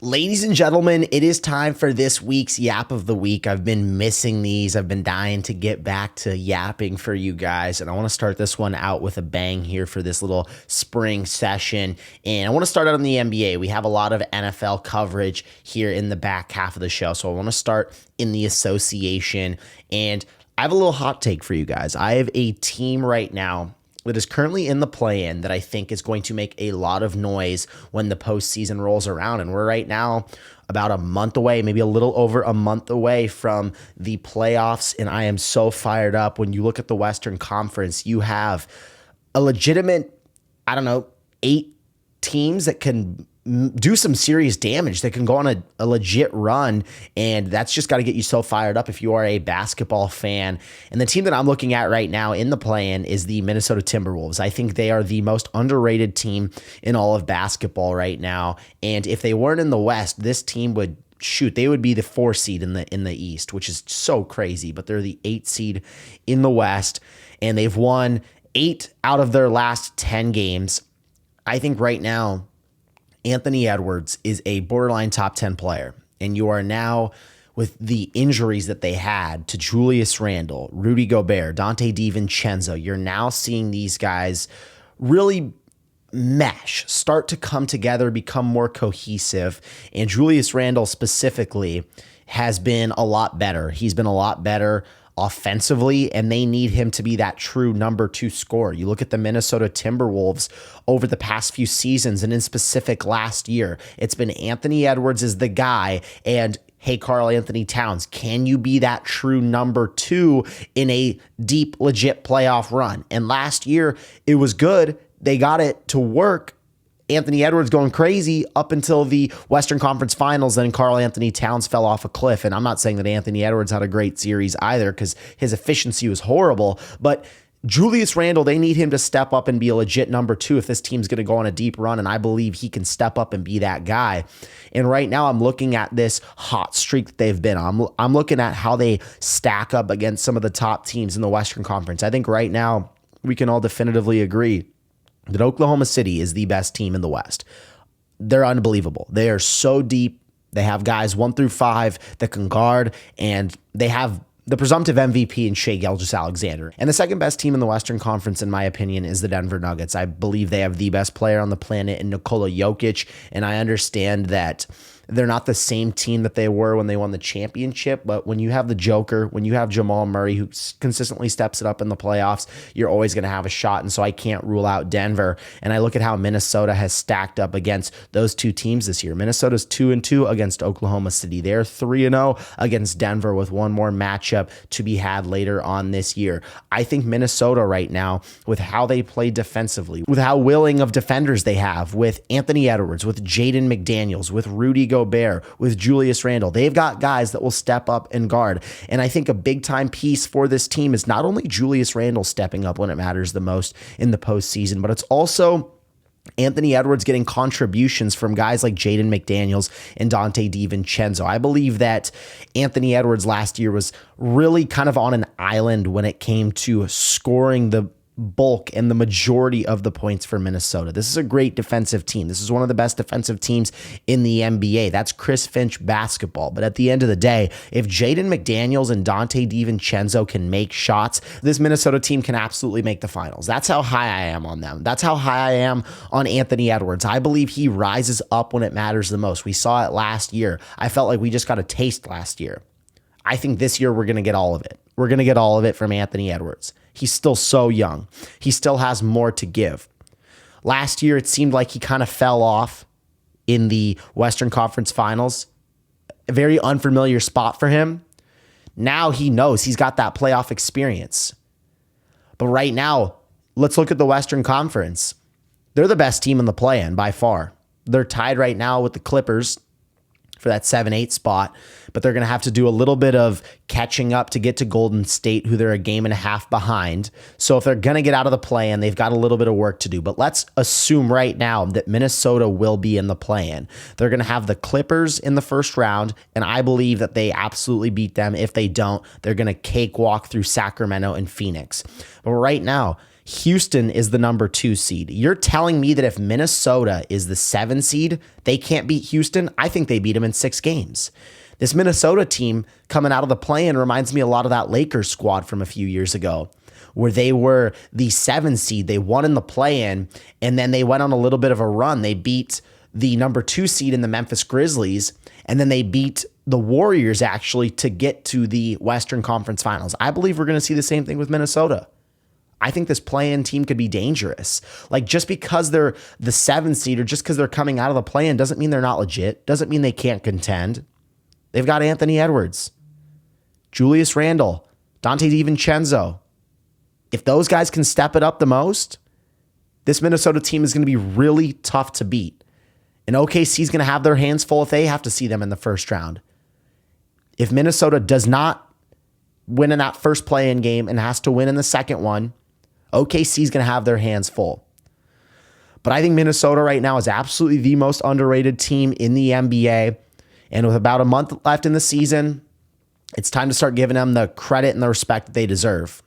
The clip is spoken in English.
Ladies and gentlemen, it is time for this week's Yap of the Week. I've been missing these. I've been dying to get back to yapping for you guys. And I want to start this one out with a bang here for this little spring session. And I want to start out in the NBA. We have a lot of NFL coverage here in the back half of the show. So I want to start in the association. And I have a little hot take for you guys. I have a team right now that is currently in the play-in that I think is going to make a lot of noise when the postseason rolls around. And we're right now about a month away, maybe a little over a month away from the playoffs. And I am so fired up. When you look at the Western Conference, you have a legitimate, 8 teams that can do some serious damage, that can go on a legit run, and that's just got to get you so fired up if you are a basketball fan. And the team that I'm looking at right now in the play-in is the Minnesota Timberwolves. I think they are the most underrated team in all of basketball right now, and if they weren't in the West, this team would they would be the 4 seed in the East, which is so crazy, but they're the 8 seed in the West, and they've won 8 out of their last 10 games. I think right now Anthony Edwards is a borderline top 10 player, and you are now, with the injuries that they had to Julius Randle, Rudy Gobert, Dante DiVincenzo, you're now seeing these guys really mesh, start to come together, become more cohesive, and Julius Randle specifically has been a lot better. He's been a lot better offensively, and they need him to be that true number 2 scorer. You look at the Minnesota Timberwolves over the past few seasons, and in specific last year, it's been Anthony Edwards is the guy, and hey, Karl Anthony Towns, can you be that true number 2 in a deep, legit playoff run? And last year, it was good. They got it to work. Anthony Edwards going crazy up until the Western Conference Finals. Then Karl Anthony Towns fell off a cliff. And I'm not saying that Anthony Edwards had a great series either, because his efficiency was horrible. But Julius Randle, they need him to step up and be a legit number 2 if this team's going to go on a deep run. And I believe he can step up and be that guy. And right now I'm looking at this hot streak that they've been on. I'm looking at how they stack up against some of the top teams in the Western Conference. I think right now we can all definitively agree that Oklahoma City is the best team in the West. They're unbelievable. They are so deep. They have guys 1 through 5 that can guard, and they have the presumptive MVP in Shai Gilgeous-Alexander. And the second best team in the Western Conference, in my opinion, is the Denver Nuggets. I believe they have the best player on the planet in Nikola Jokic, and I understand that they're not the same team that they were when they won the championship, but when you have the Joker, when you have Jamal Murray, who consistently steps it up in the playoffs, you're always going to have a shot, and so I can't rule out Denver. And I look at how Minnesota has stacked up against those 2 teams this year. Minnesota's 2-2 against Oklahoma City. They're 3-0 against Denver, with one more matchup to be had later on this year. I think Minnesota right now, with how they play defensively, with how willing of defenders they have, with Anthony Edwards, with Jaden McDaniels, with Rudy Gobert, with Julius Randle, they've got guys that will step up and guard. And I think a big time piece for this team is not only Julius Randle stepping up when it matters the most in the postseason, but it's also Anthony Edwards getting contributions from guys like Jaden McDaniels and Dante DiVincenzo. I believe that Anthony Edwards last year was really kind of on an island when it came to scoring the bulk and the majority of the points for Minnesota. This is a great defensive team. This is one of the best defensive teams in the NBA. That's Chris Finch basketball. But at the end of the day, if Jaden McDaniels and Dante DiVincenzo can make shots, this Minnesota team can absolutely make the finals. That's how high I am on them. That's how high I am on Anthony Edwards. I believe he rises up when it matters the most. We saw it last year. I felt like we just got a taste last year. I think this year we're going to get all of it. We're going to get all of it from Anthony Edwards. He's still so young. He still has more to give. Last year, it seemed like he kind of fell off in the Western Conference Finals. A very unfamiliar spot for him. Now he knows he's got that playoff experience. But right now, let's look at the Western Conference. They're the best team in the play-in by far. They're tied right now with the Clippers for that 7-8 spot, but they're going to have to do a little bit of catching up to get to Golden State, who they're a game and a half behind. So if they're going to get out of the play-in, they've got a little bit of work to do. But let's assume right now that Minnesota will be in the play-in. They're going to have the Clippers in the first round, and I believe that they absolutely beat them. If they don't, they're going to cakewalk through Sacramento and Phoenix. But right now, Houston is the number 2 seed. You're telling me that if Minnesota is the 7 seed, they can't beat Houston? I think they beat them in 6 games. This Minnesota team coming out of the play-in reminds me a lot of that Lakers squad from a few years ago, where they were the 7 seed. They won in the play-in, and then they went on a little bit of a run. They beat the number 2 seed in the Memphis Grizzlies, and then they beat the Warriors actually to get to the Western Conference Finals. I believe we're going to see the same thing with Minnesota. I think this play-in team could be dangerous. Like, just because they're the 7 seed or just because they're coming out of the play-in doesn't mean they're not legit. Doesn't mean they can't contend. They've got Anthony Edwards, Julius Randle, Dante DiVincenzo. If those guys can step it up the most, this Minnesota team is going to be really tough to beat. And OKC is going to have their hands full if they have to see them in the first round. If Minnesota does not win in that first play-in game and has to win in the second one, OKC is going to have their hands full. But I think Minnesota right now is absolutely the most underrated team in the NBA. And with about a month left in the season, it's time to start giving them the credit and the respect that they deserve.